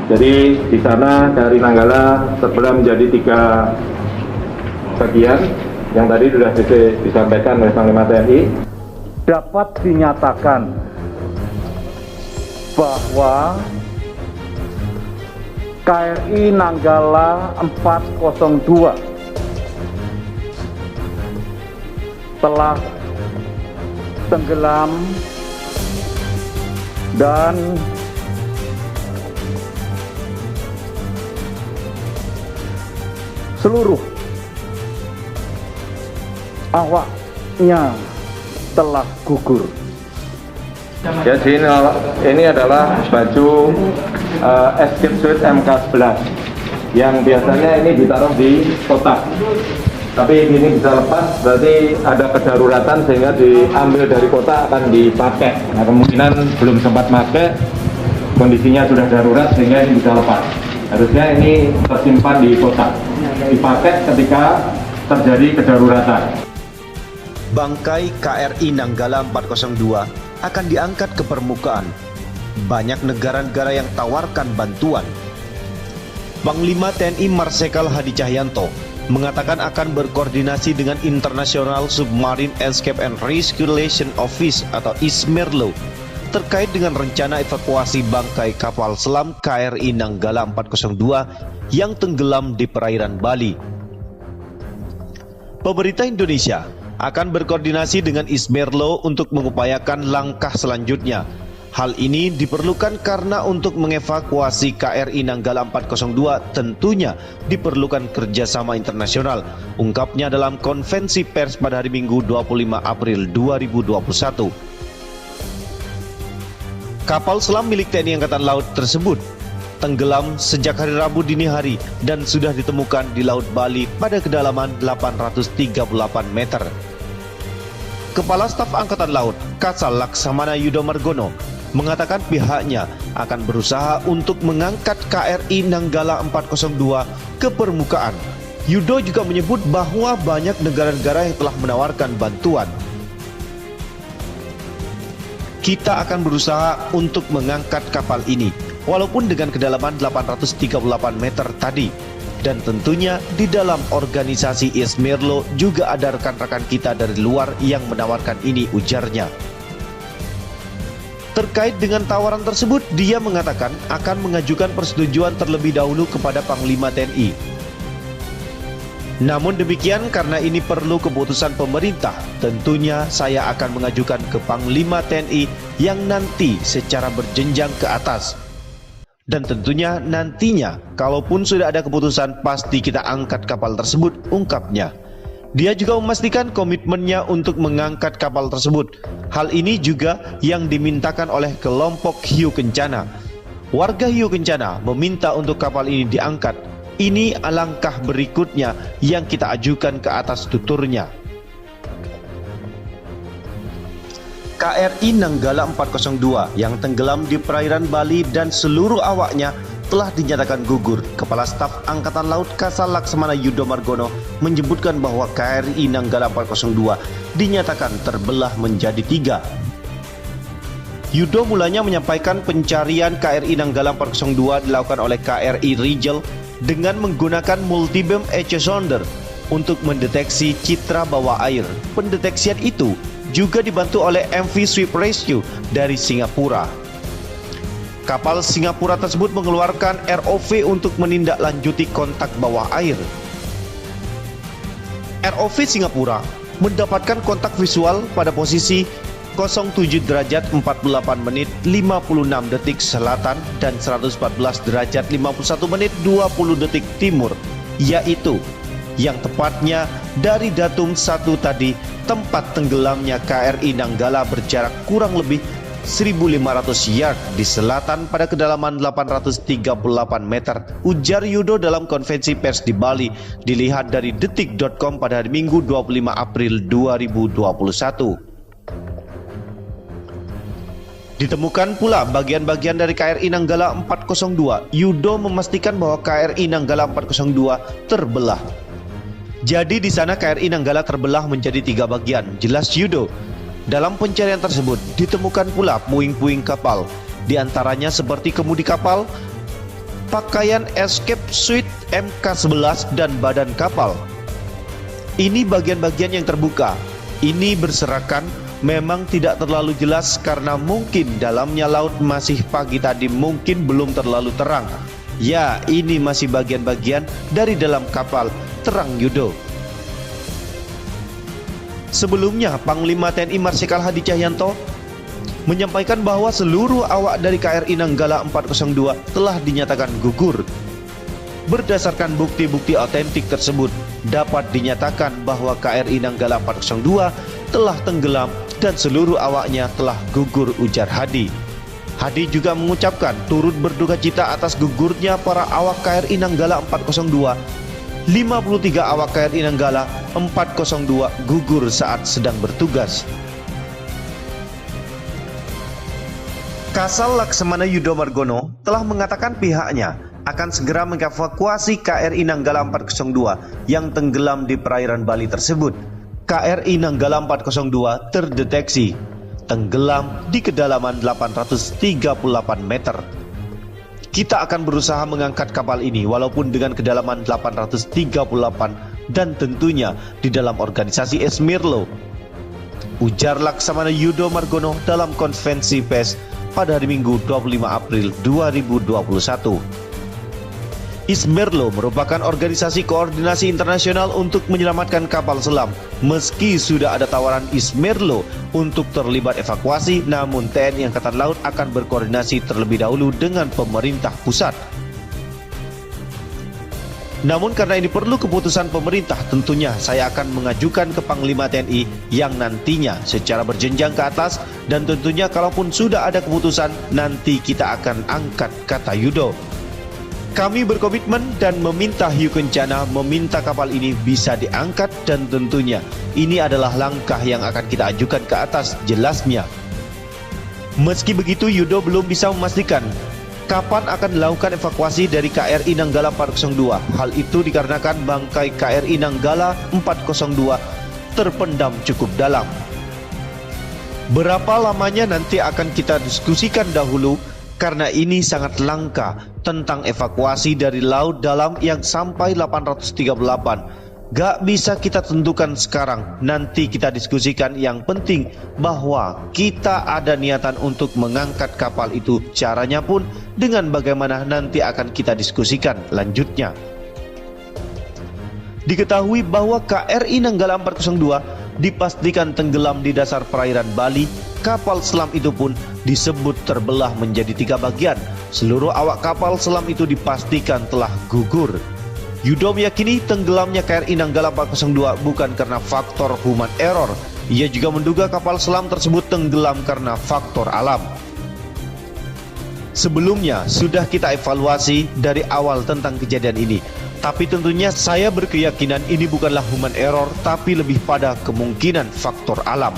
Jadi di sana KRI Nanggala terbelah menjadi 3 bagian yang tadi sudah disampaikan oleh Panglima TNI. Dapat dinyatakan bahwa KRI Nanggala 402 telah tenggelam dan seluruh awaknya telah gugur. Jadi ini adalah baju escape suite MK11 yang biasanya ini ditaruh di kotak. Tapi ini bisa lepas, berarti ada kedaruratan sehingga diambil dari kotak akan dipakai. Nah, kemungkinan belum sempat pakai, kondisinya sudah darurat sehingga ini bisa lepas. Harusnya ini tersimpan di kotak, dipakai ketika terjadi kedaruratan. Bangkai KRI Nanggala 402 akan diangkat ke permukaan. Banyak negara-negara yang tawarkan bantuan. Panglima TNI Marsikal Hadi Cahyanto mengatakan akan berkoordinasi dengan International Submarine Escape and Rescue Office atau ISMERLO terkait dengan rencana evakuasi bangkai kapal selam KRI Nanggala 402 yang tenggelam di perairan Bali. Pemerintah Indonesia akan berkoordinasi dengan ISMERLO untuk mengupayakan langkah selanjutnya. Hal ini diperlukan karena untuk mengevakuasi KRI Nanggala 402 tentunya diperlukan kerjasama internasional, ungkapnya dalam konferensi pers pada hari Minggu 25 April 2021. Kapal selam milik TNI Angkatan Laut tersebut tenggelam sejak hari Rabu dini hari dan sudah ditemukan di Laut Bali pada kedalaman 838 meter. Kepala Staf Angkatan Laut Kasal Laksamana Yudo Margono mengatakan pihaknya akan berusaha untuk mengangkat KRI Nanggala 402 ke permukaan. Yudo juga menyebut bahwa banyak negara-negara yang telah menawarkan bantuan. Kita akan berusaha untuk mengangkat kapal ini, walaupun dengan kedalaman 838 meter tadi. Dan tentunya di dalam organisasi ISMERLO juga ada rekan-rekan kita dari luar yang menawarkan ini, ujarnya. Terkait dengan tawaran tersebut, dia mengatakan akan mengajukan persetujuan terlebih dahulu kepada Panglima TNI. Namun demikian, karena ini perlu keputusan pemerintah, tentunya saya akan mengajukan ke Panglima TNI yang nanti secara berjenjang ke atas. Dan tentunya nantinya, kalaupun sudah ada keputusan, pasti kita angkat kapal tersebut, ungkapnya. Dia juga memastikan komitmennya untuk mengangkat kapal tersebut. Hal ini juga yang dimintakan oleh kelompok Hiu Kencana. Warga Hiu Kencana meminta untuk kapal ini diangkat. Ini langkah berikutnya yang kita ajukan ke atas, tuturnya. KRI Nanggala 402 yang tenggelam di perairan Bali dan seluruh awaknya telah dinyatakan gugur. Kepala Staf Angkatan Laut Kasal Laksamana Yudo Margono menyebutkan bahwa KRI Nanggala 402 dinyatakan terbelah menjadi 3. Yudo mulanya menyampaikan pencarian KRI Nanggala 402 dilakukan oleh KRI Rigel dengan menggunakan multi-beam echo sounder untuk mendeteksi citra bawah air. Pendeteksian itu juga dibantu oleh MV Sweep Rescue dari Singapura. Kapal Singapura tersebut mengeluarkan ROV untuk menindaklanjuti kontak bawah air. ROV Singapura mendapatkan kontak visual pada posisi 07 derajat 48 menit 56 detik selatan dan 114 derajat 51 menit 20 detik timur, yaitu yang tepatnya dari datum 1 tadi, tempat tenggelamnya KRI Nanggala berjarak kurang lebih 1.500 yard di selatan pada kedalaman 838 meter, ujar Yudo dalam konferensi pers di Bali, dilihat dari detik.com pada hari Minggu 25 April 2021. Ditemukan pula bagian-bagian dari KRI Nanggala 402. Yudo memastikan bahwa KRI Nanggala 402 terbelah. Jadi di sana KRI Nanggala terbelah menjadi 3 bagian, jelas Yudo. Dalam pencarian tersebut ditemukan pula puing-puing kapal, di antaranya seperti kemudi kapal, pakaian escape suit MK11 dan badan kapal. Ini bagian-bagian yang terbuka. Ini berserakan, memang tidak terlalu jelas karena mungkin dalamnya laut masih pagi tadi, mungkin belum terlalu terang. Ya, ini masih bagian-bagian dari dalam kapal terang Yudo. Sebelumnya, Panglima TNI Marsikal Hadi Cahyanto menyampaikan bahwa seluruh awak dari KRI Nanggala 402 telah dinyatakan gugur. Berdasarkan bukti-bukti otentik tersebut, dapat dinyatakan bahwa KRI Nanggala 402 telah tenggelam dan seluruh awaknya telah gugur, ujar Hadi. Hadi juga mengucapkan turut berduka cita atas gugurnya para awak KRI Nanggala 402. 53 awak KRI Nanggala 402 gugur saat sedang bertugas. Kasal Laksamana Yudo Margono telah mengatakan pihaknya akan segera mengevakuasi KRI Nanggala 402 yang tenggelam di perairan Bali tersebut. KRI Nanggala 402 terdeteksi tenggelam di kedalaman 838 meter. Kita akan berusaha mengangkat kapal ini walaupun dengan kedalaman 838 dan tentunya di dalam organisasi Esmirlo, ujar Laksamana Yudo Margono dalam konferensi pers pada hari Minggu 25 April 2021. Esmirlo merupakan organisasi koordinasi internasional untuk menyelamatkan kapal selam. Meski sudah ada tawaran Esmirlo untuk terlibat evakuasi, namun TNI Angkatan Laut akan berkoordinasi terlebih dahulu dengan pemerintah pusat. Namun karena ini perlu keputusan pemerintah, tentunya saya akan mengajukan ke Panglima TNI yang nantinya secara berjenjang ke atas, dan tentunya kalaupun sudah ada keputusan, nanti kita akan angkat, kata Yudo. Kami berkomitmen dan meminta Hiu Kencana meminta kapal ini bisa diangkat, dan tentunya ini adalah langkah yang akan kita ajukan ke atas, jelasnya. Meski begitu, Yudo belum bisa memastikan kapan akan dilakukan evakuasi dari KRI Nanggala 402. Hal itu dikarenakan bangkai KRI Nanggala 402 terpendam cukup dalam. Berapa lamanya nanti akan kita diskusikan dahulu, karena ini sangat langka tentang evakuasi dari laut dalam yang sampai 838. Gak bisa kita tentukan sekarang, nanti kita diskusikan. Yang penting bahwa kita ada niatan untuk mengangkat kapal itu. Caranya pun dengan bagaimana nanti akan kita diskusikan, lanjutnya. Diketahui bahwa KRI Nanggala 402 dipastikan tenggelam di dasar perairan Bali. Kapal selam itu pun disebut terbelah menjadi 3 bagian. Seluruh awak kapal selam itu dipastikan telah gugur. Yudo meyakini tenggelamnya KRI Nanggala 402 bukan karena faktor human error. Ia juga menduga kapal selam tersebut tenggelam karena faktor alam. Sebelumnya sudah kita evaluasi dari awal tentang kejadian ini, tapi tentunya saya berkeyakinan ini bukanlah human error, tapi lebih pada kemungkinan faktor alam.